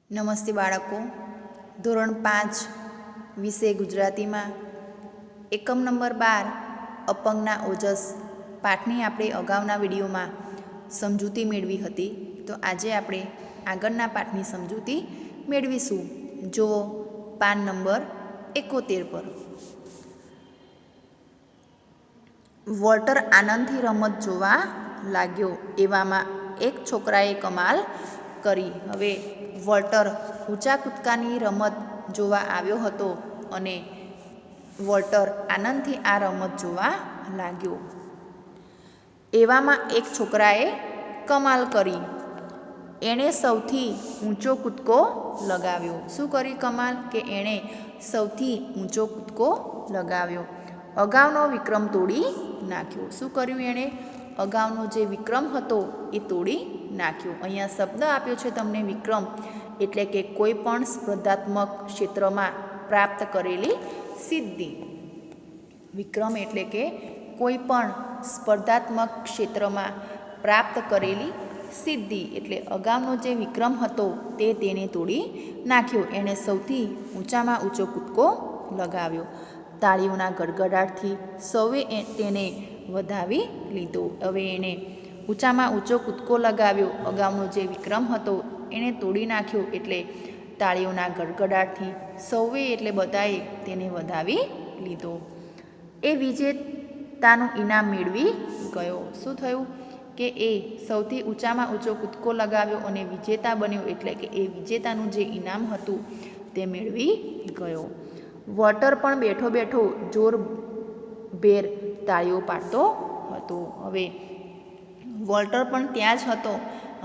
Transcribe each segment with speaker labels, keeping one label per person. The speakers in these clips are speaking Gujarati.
Speaker 1: નમસ્તે બાળકો, ધોરણ 5 વિષય ગુજરાતીમાં એકમ નંબર 12 અપંગના ઓજસ પાઠની આપણે અગાઉના વિડીયોમાં સમજૂતી મેળવી હતી. તો આજે આપણે આગળના પાઠની સમજૂતી મેળવીશું. જુઓ પાન નંબર 71 પર. વોલ્ટર આનંદથી રમત જોવા લાગ્યો. એવામાં એક છોકરાએ કમાલ કરી. હવે વોલ્ટર ઊંચા કૂદકાની રમત જોવા આવ્યો હતો અને વોલ્ટર આનંદથી આ રમત જોવા લાગ્યો. એવામાં એક છોકરાએ કમાલ કરી. એણે સૌથી ઊંચો કૂદકો લગાવ્યો. શું કરી કમાલ? કે એણે સૌથી ઊંચો કૂદકો લગાવ્યો. અગાઉનો વિક્રમ તોડી નાખ્યો. શું કર્યું એણે? અગાઉનો જે વિક્રમ હતો એ તોડી નાખ્યો. અહીંયા શબ્દ આપ્યો છે તમને વિક્રમ, એટલે કે કોઈ પણ સ્પર્ધાત્મક ક્ષેત્રમાં પ્રાપ્ત કરેલી સિદ્ધિ. વિક્રમ એટલે કે કોઈ પણ સ્પર્ધાત્મક ક્ષેત્રમાં પ્રાપ્ત કરેલી સિદ્ધિ. એટલે અગાઉનો જે વિક્રમ હતો તે તેને તોડી નાખ્યો. એણે સૌથી ઊંચામાં ઊંચો કૂદકો લગાવ્યો. તાળીઓના ગડગડાટથી સૌએ તેને વધાવી લીધો. હવે એણે ઊંચામાં ઊંચો કૂદકો લગાવ્યો. અગાઉનો જે વિક્રમ હતો એણે તોડી નાખ્યો. એટલે તાળીઓના ગડગડાટથી સૌએ એટલે બધાએ તેને વધાવી લીધો. એ વિજેતાનું ઇનામ મેળવી ગયો. શું થયું? કે એ સૌથી ઊંચામાં ઊંચો કૂદકો લગાવ્યો અને વિજેતા બન્યો. એટલે કે એ વિજેતાનું જે ઇનામ હતું તે મેળવી ગયો. વોલ્ટર પણ બેઠો બેઠો જોરભેર તાળીઓ પાડતો હતો. હવે વોલ્ટર પણ ત્યાં જ હતો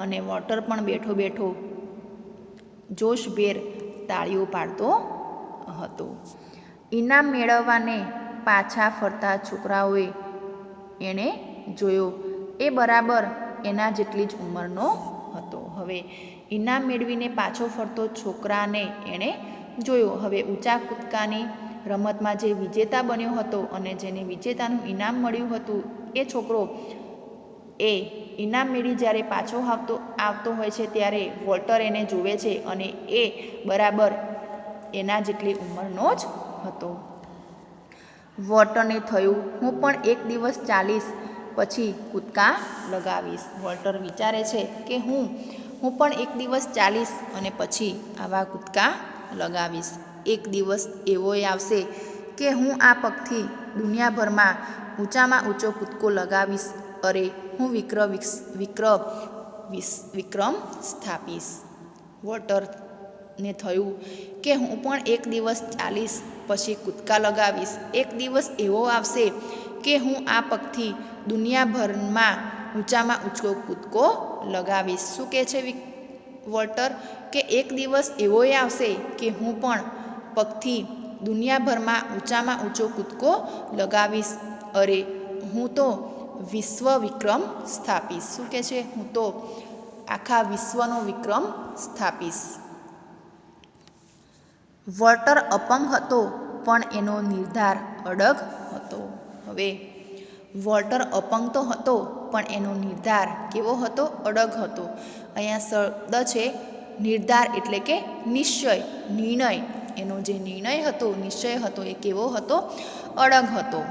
Speaker 1: અને વોલ્ટર પણ બેઠો બેઠો જોશભેર તાળીઓ પાડતો હતો. ઇનામ મેળવવાને પાછા ફરતા છોકરાઓએ એણે જોયો. એ બરાબર એના જેટલી જ ઉંમરનો હતો. હવે ઇનામ મેળવીને પાછો ફરતો છોકરાને એણે જોયો. હવે ઊંચા કૂદકાની રમતમાં જે વિજેતા બન્યો હતો અને જેને વિજેતાનું ઇનામ મળ્યું હતું એ છોકરો એ ઇનામ મેળવી જ્યારે પાછો આવતો હોય છે ત્યારે વોલ્ટર એને જુએ છે અને એ બરાબર એના જેટલી ઉંમરનો જ હતો. વોલ્ટરને થયું, હું પણ એક દિવસ ચાલીશ પછી કૂદકા લગાવીશ. વોલ્ટર વિચારે છે કે હું પણ એક દિવસ ચાલીશ અને પછી આવા કૂદકા લગાવીશ. એક દિવસ એવોય આવશે કે હું આ પગથી દુનિયાભરમાં ઊંચામાં ઊંચો કૂદકો લગાવીશ. અરે, હું વિક્રમ સ્થાપીશ. વોલ્ટરને થયું કે હું પણ એક દિવસ ચાલીશ પછી કૂદકા લગાવીશ. એક દિવસ એવો આવશે કે હું આ પગથી દુનિયાભરમાં ઊંચામાં ઊંચો કૂદકો લગાવીશ. શું કહે છે વોલ્ટર? કે એક દિવસ એવોય આવશે કે હું પણ પગથી દુનિયાભરમાં ઊંચામાં ઊંચો કૂદકો લગાવીશ. અરે, હું તો વિશ્વ વિક્રમ સ્થાપીશ. શું કહે છે? હું તો આખા વિશ્વનો વિક્રમ સ્થાપીશ. વોલ્ટર અપંગ હતો પણ એનો નિર્ધાર અડગ હતો. હવે વોલ્ટર અપંગ તો હતો પણ એનો નિર્ધાર કેવો હતો? અડગ હતો. અહીંયા શબ્દ છે નિર્ધાર, એટલે કે નિશ્ચય, નિર્ણય. એનો જે નિર્ણય હતો, નિશ્ચય હતો, એ કેવો હતો? અડગ હતો.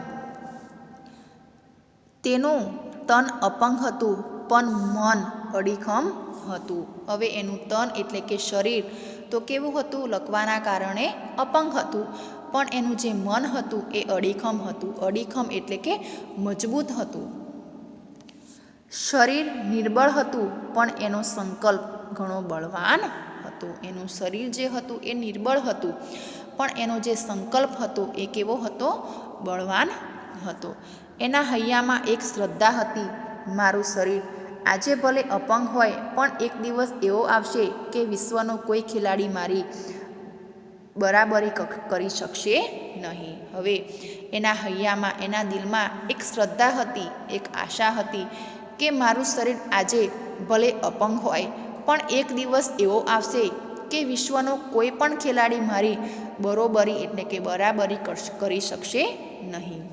Speaker 1: તેનું તન અપંગ હતું પણ મન અડીખમ હતું. હવે એનું તન એટલે કે શરીર તો કેવું હતું? લકવાના કારણે અપંગ હતું, પણ એનું જે મન હતું એ અડીખમ હતું. અડીખમ એટલે કે મજબૂત હતું. શરીર નિર્બળ હતું પણ એનો સંકલ્પ ઘણો બળવાન હતો. એનું શરીર જે હતું એ નિર્બળ હતું પણ એનો જે સંકલ્પ હતો એ કેવો હતો? બળવાન હતો. એના હૈયામાં એક શ્રદ્ધા હતી, મારું શરીર આજે ભલે અપંગ હોય પણ એક દિવસ એવો આવશે કે વિશ્વનો કોઈ ખેલાડી મારી બરાબરી કરી શકશે નહીં. હવે એના હૈયામાં, એના દિલમાં એક શ્રદ્ધા હતી, એક આશા હતી કે મારું શરીર આજે ભલે અપંગ હોય પણ એક દિવસ એવો આવશે કે વિશ્વનો કોઈ પણ ખેલાડી મારી બરોબરી એટલે કે બરાબરી કરી શકશે નહીં.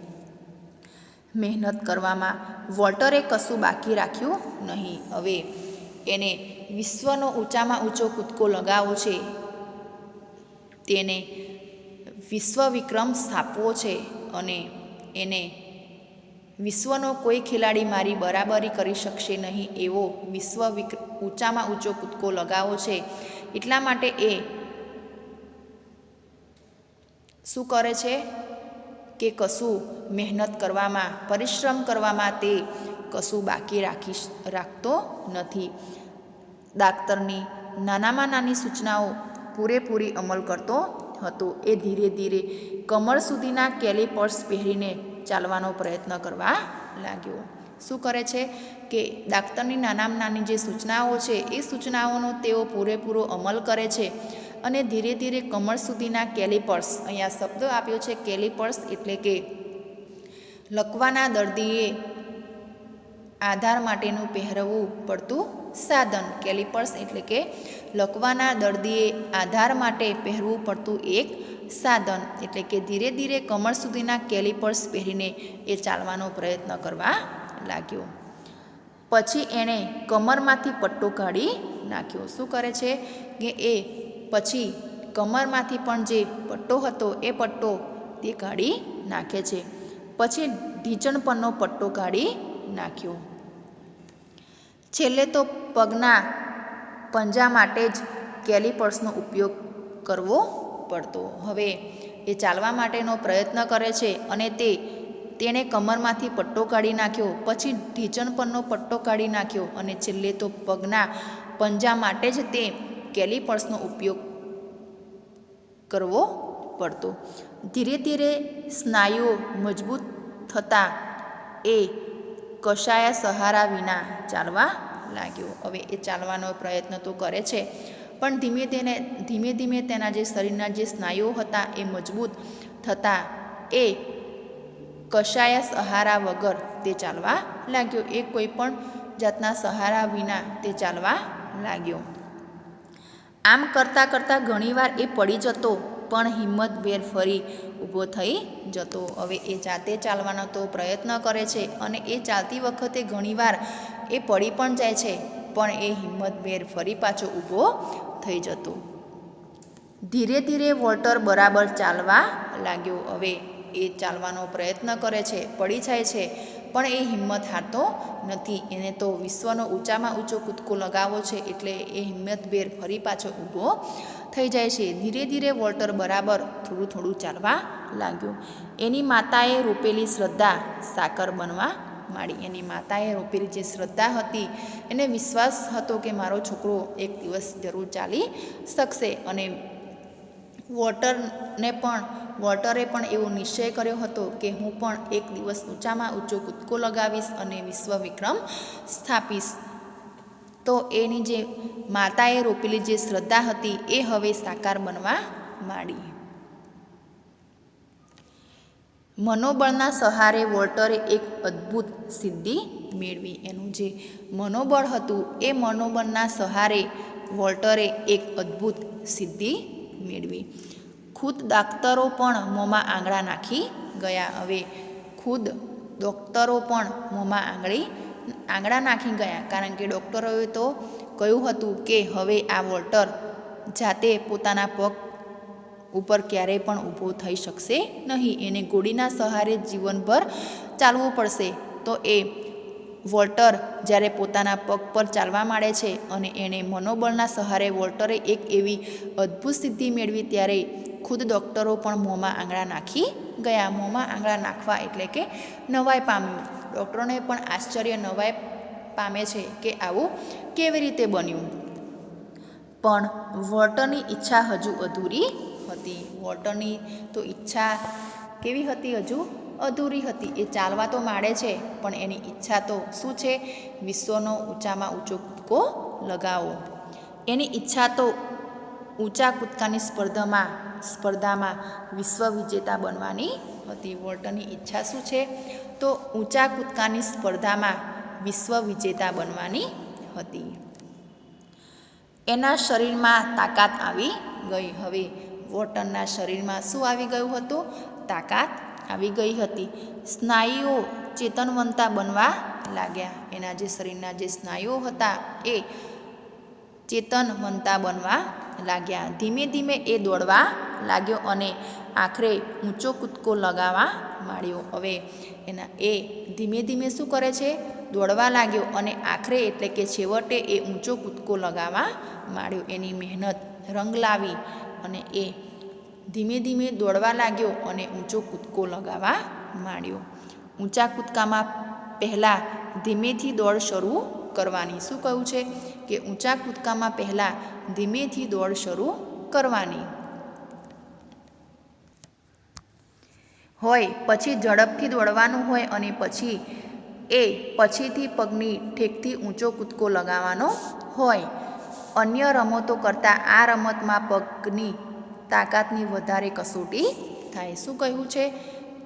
Speaker 1: મહેનત કરવામાં વોલ્ટરે કશું બાકી રાખ્યું નહીં. હવે એને વિશ્વનો ઊંચામાં ઊંચો કૂદકો લગાવવો છે, તેને વિશ્વ વિક્રમ સ્થાપવો છે અને એને વિશ્વનો કોઈ ખેલાડી મારી બરાબરી કરી શકશે નહીં એવો ઊંચામાં ઊંચો કૂદકો લગાવવો છે. એટલા માટે એ શું કરે છે કે કશું મહેનત કરવામાં, પરિશ્રમ કરવામાં તે કશું બાકી રાખતો નથી. ડાક્ટરની નાનામાં નાની સૂચનાઓ પૂરેપૂરી અમલ કરતો હતો. એ ધીરે ધીરે કમર સુધીના કેલિપર્સ પહેરીને ચાલવાનો પ્રયત્ન કરવા લાગ્યો. શું કરે છે કે ડાક્ટરની નાનામાં નાની જે સૂચનાઓ છે એ સૂચનાઓનો તેઓ પૂરેપૂરો અમલ કરે છે અને ધીરે ધીરે કમર સુધીના કેલિપર્સ, અહીંયા શબ્દ આપ્યો છે કેલિપર્સ એટલે કે લકવાના દર્દીએ આધાર માટેનું પહેરવું પડતું સાધન. કેલિપર્સ એટલે કે લકવાના દર્દીએ આધાર માટે પહેરવું પડતું એક સાધન. એટલે કે ધીરે ધીરે કમર સુધીના કેલિપર્સ પહેરીને એ ચાલવાનો પ્રયત્ન કરવા લાગ્યો. પછી એણે કમરમાંથી પટ્ટો કાઢી નાખ્યો. શું કરે છે કે એ પછી કમરમાંથી પણ જે પટ્ટો હતો એ પટ્ટો તે કાઢી નાખે છે. પછી ઢીંચણ પરનો પટ્ટો કાઢી નાખ્યો. છેલ્લે તો પગના પંજા માટે જ કેલિપર્સનો ઉપયોગ કરવો પડતો. હવે એ ચાલવા માટેનો પ્રયત્ન કરે છે અને તેણે કમરમાંથી પટ્ટો કાઢી નાખ્યો, પછી ઢીંચણ પરનો પટ્ટો કાઢી નાખ્યો અને છેલ્લે તો પગના પંજા માટે જ તે કેલિપર્સનો ઉપયોગ કરવો પડતો. ધીરે ધીરે સ્નાયુઓ મજબૂત થતાં એ કશાયા સહારા વિના ચાલવા લાગ્યો. હવે એ ચાલવાનો પ્રયત્ન તો કરે છે પણ ધીમે ધીમે તેના જે શરીરના જે સ્નાયુઓ હતા એ મજબૂત થતાં એ કશાયા સહારા વગર તે ચાલવા લાગ્યો. એ કોઈ પણ જાતના સહારા વિના તે ચાલવા લાગ્યો. આમ કરતાં કરતાં ઘણીવાર એ પડી જતો પણ હિંમતભેર ફરી ઊભો થઈ જતો. હવે એ જાતે ચાલવાનો તો પ્રયત્ન કરે છે અને એ ચાલતી વખતે ઘણીવાર એ પડી પણ જાય છે પણ એ હિંમતભેર ફરી પાછો ઊભો થઈ જતો. ધીરે ધીરે વોલ્ટર બરાબર ચાલવા લાગ્યો. હવે એ ચાલવાનો પ્રયત્ન કરે છે, પડી જાય છે પણ એ હિંમત હારતો નથી. એને તો વિશ્વનો ઊંચામાં ઊંચો કૂદકો લગાવવો છે એટલે એ હિંમતભેર ફરી પાછો ઊભો થઈ જાય છે. ધીરે ધીરે વોલ્ટર બરાબર થોડું થોડું ચાલવા લાગ્યો. એની માતાએ રોપેલી શ્રદ્ધા સાકર બનવા માંડી. એની માતાએ રોપેલી જે શ્રદ્ધા હતી એને વિશ્વાસ હતો કે મારો છોકરો એક દિવસ જરૂર ચાલી શકશે અને વોલ્ટરે પણ એવો નિશ્ચય કર્યો હતો કે હું પણ એક દિવસ ઊંચામાં ઊંચો કૂદકો લગાવીશ અને વિશ્વ વિક્રમ સ્થાપીશ. તો એની જે માતાએ રોપેલી જે શ્રદ્ધા હતી એ હવે સાકાર બનવા માંડી. મનોબળના સહારે વોલ્ટરે એક અદ્ભુત સિદ્ધિ મેળવી. એનું જે મનોબળ હતું એ મનોબળના સહારે વોલ્ટરે એક અદ્ભુત સિદ્ધિ મેળવી. ખુદ ડોક્ટરો પણ મોંમાં આંગળા નાખી ગયા. હવે ખુદ ડોક્ટરો પણ મોંમાં આંગળા નાખી ગયા કારણ કે ડૉક્ટરોએ તો કહ્યું હતું કે હવે આ વોલ્ટર જાતે પોતાના પગ ઉપર ક્યારેય પણ ઊભો થઈ શકશે નહીં. એને ગોળીના સહારે જીવનભર ચાલવું પડશે. તો એ વોલ્ટર જ્યારે પોતાના પગ પર ચાલવા માંડે છે અને એણે મનોબળના સહારે વોલ્ટરે એક એવી અદ્ભુત સિદ્ધિ મેળવી ત્યારે ખુદ ડૉક્ટરો પણ મોંમાં આંગળા નાખી ગયા. મોંમાં આંગળા નાખવા એટલે કે નવાઈ પામ્યું. ડૉક્ટરોને પણ આશ્ચર્ય નવાઈ પામે છે કે આવું કેવી રીતે બન્યું. પણ વોલ્ટરની ઈચ્છા હજુ અધૂરી હતી. વોલ્ટરની તો ઈચ્છા કેવી હતી? હજુ અધૂરી હતી. એ ચાલવા તો માંડે છે પણ એની ઈચ્છા તો શું છે? વિશ્વનો ઊંચામાં ઊંચો કૂદકો લગાવો. એની ઈચ્છા તો ઊંચા કૂદકાની સ્પર્ધામાં વિશ્વ વિજેતા બનવાની હતી. વોલ્ટરની ઈચ્છા શું છે? તો ઊંચા કૂદકાની સ્પર્ધામાં વિશ્વ વિજેતા બનવાની હતી. એના શરીરમાં તાકાત આવી ગઈ. હવે વોલ્ટરના શરીરમાં શું આવી ગયું હતું? તાકાત આવી ગઈ હતી. સ્નાયુઓ ચેતનવંતા બનવા લાગ્યા. એના જે શરીરના જે સ્નાયુઓ હતા એ ચેતનવંતા બનવા લાગ્યા. ધીમે ધીમે એ દોડવા લાગ્યો અને આખરે ઊંચો કૂદકો લગાવવા માંડ્યો. હવે એ ધીમે ધીમે શું કરે છે? દોડવા લાગ્યો અને આખરે એટલે કે છેવટે એ ઊંચો કૂદકો લગાવવા માંડ્યો. એની મહેનત રંગ લાવી અને એ ધીમે ધીમે દોડવા લાગ્યો અને ઊંચો કૂદકો લગાવવા માંડ્યો. ઊંચા કૂદકામાં પહેલાં ધીમેથી દોડ શરૂ કરવાની. શું કહ્યું છે? કે ઊંચા કૂદકામાં પહેલાં ધીમેથી દોડ શરૂ કરવાની હોય, પછી ઝડપથી દોડવાનું હોય અને પછીથી પગની ઠેકથી ઊંચો કૂદકો લગાવવાનો હોય. અન્ય રમતો કરતાં આ રમતમાં પગની તાકાતની વધારે કસોટી થાય. શું કહ્યું છે?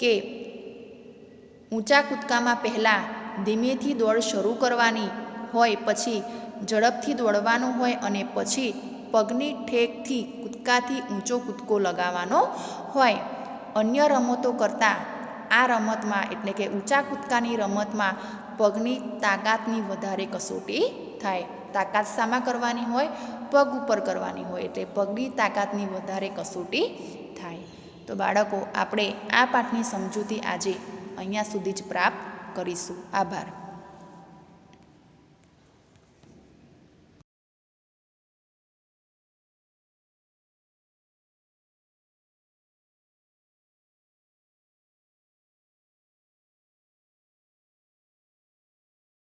Speaker 1: કે ઊંચા કૂદકામાં પહેલાં ધીમેથી દોડ શરૂ કરવાની હોય, પછી ઝડપથી દોડવાનું હોય અને પછી પગની ઠેકથી કૂદકાથી ઊંચો કૂદકો લગાવવાનો હોય. અન્ય રમતો કરતાં આ રમતમાં એટલે કે ઊંચા કૂદકાની રમતમાં પગની તાકાતની વધારે કસોટી થાય. તાકાત શામાં કરવાની હોય? પગ ઉપર કરવાની હોય, એટલે પગની તાકાતની વધારે કસોટી થાય. તો બાળકો, આપણે આ પાઠની સમજૂતી આજે અહીંયા સુધી જ પ્રાપ્ત કરીશું. આભાર.